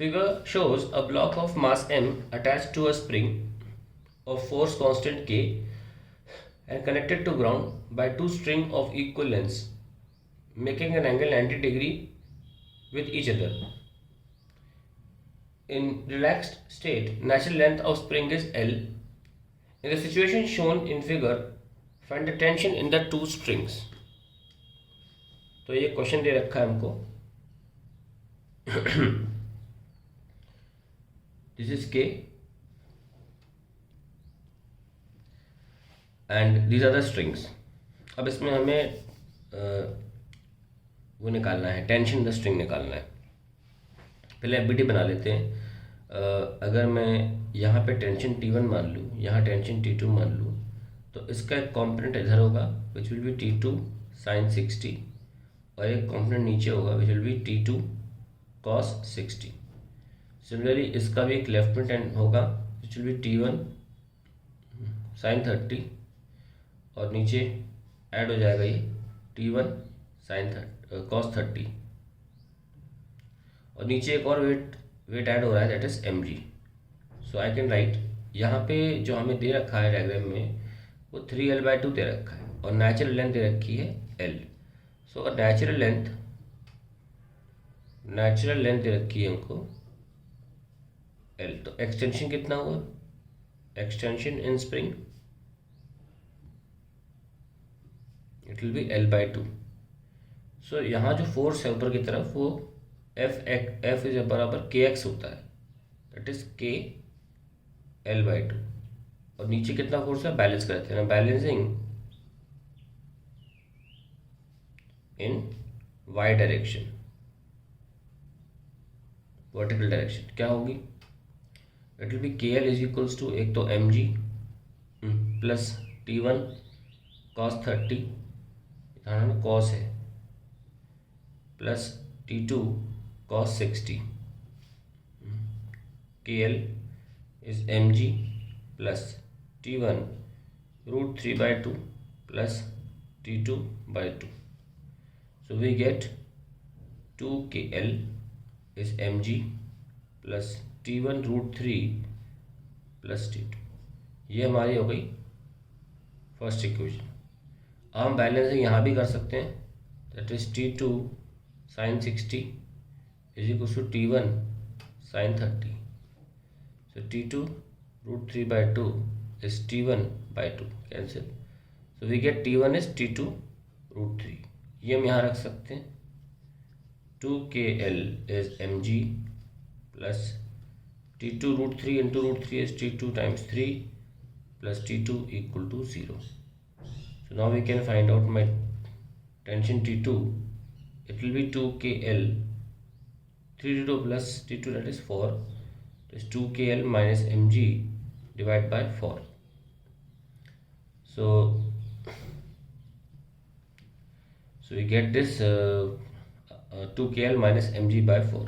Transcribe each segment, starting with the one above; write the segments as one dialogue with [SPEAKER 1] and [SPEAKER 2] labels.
[SPEAKER 1] Figure shows a block of mass m attached to a spring of force constant k and connected to ground by two strings of equal lengths, making an angle 90 degree with each other. In relaxed state, natural length of spring is L. In the situation shown in figure, find the tension in the two strings. तो ये question दे रखा है हमको. This is K and these are the strings. अब इसमें हमें वो निकालना है, टेंशन द स्ट्रिंग निकालना है. पहले एफबीटी बना लेते हैं. अगर मैं यहाँ पे टेंशन T1 मान लूँ, यहाँ टेंशन T2 मान लूँ, तो इसका एक कॉम्पोनेंट इधर होगा which will be T2 sin 60 और एक कॉम्पोनेंट नीचे होगा which will be T2 cos 60. Similarly इसका भी एक लेफ्ट में टेंशन होगा which will be T1 sin 30 और नीचे ऐड हो जाएगा ये T1 sin cos 30 और नीचे एक और वेट ऐड हो रहा है that is mg. So I can write, यहाँ पे जो हमें दे रखा है डायग्राम में वो 3l/2 दे रखा है और नेचुरल लेंथ दे रखी है l. सो नेचुरल लेंथ दे रखी है हमको l. तो एक्सटेंशन कितना हुआ, extension in spring it will B l/2. सो यहाँ जो फोर्स है ऊपर की तरफ वो F इज बराबर kx होता है, दैट इज k l/2. और नीचे कितना फोर्स है बैलेंस करते हैं ना, balancing in y direction, vertical direction. क्या होगी, it will be KL is equals to एक तो mg plus T1 cos 30 cos है प्लस T2 cos 60. KL is mg plus T1 root 3/2 plus T2 by 2. So we get 2KL is mg plus T1 root 3 plus T2. ये हमारी हो गई first equation. हम balancing यहाँ भी कर सकते हैं, that is T2 sin 60 is equals to T1 sin 30. So T2 root 3/2 is T1 by 2 cancel. So we get T1 is T2 root 3. ये हम यहाँ रख सकते हैं. 2KL is mg plus T2 root 3 into root 3 is T2 times 3 plus T2 equal to 0. So now we can find out my tension T2. It will be 2KL 3 to 2 plus T2 that is 4. It is 2KL minus mg divided by 4. So we get this 2KL minus mg by 4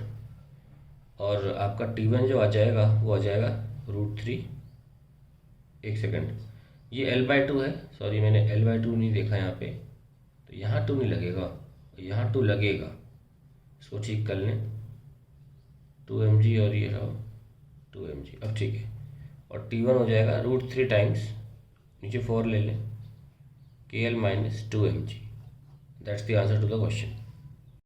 [SPEAKER 1] और आपका T1 जो आ जाएगा वो आ जाएगा √3. एक second, ये l/2 है, sorry मैंने l/2 नहीं देखा यहाँ पे, तो यहाँ 2 नहीं लगेगा, यहाँ 2 लगेगा. इसको ठीक कर लें, 2mg और ये रहा 2mg. अब ठीक है, और T1 हो जाएगा √3 टाइम्स नीचे 4 ले लें KL minus 2mg. That's the answer to the question.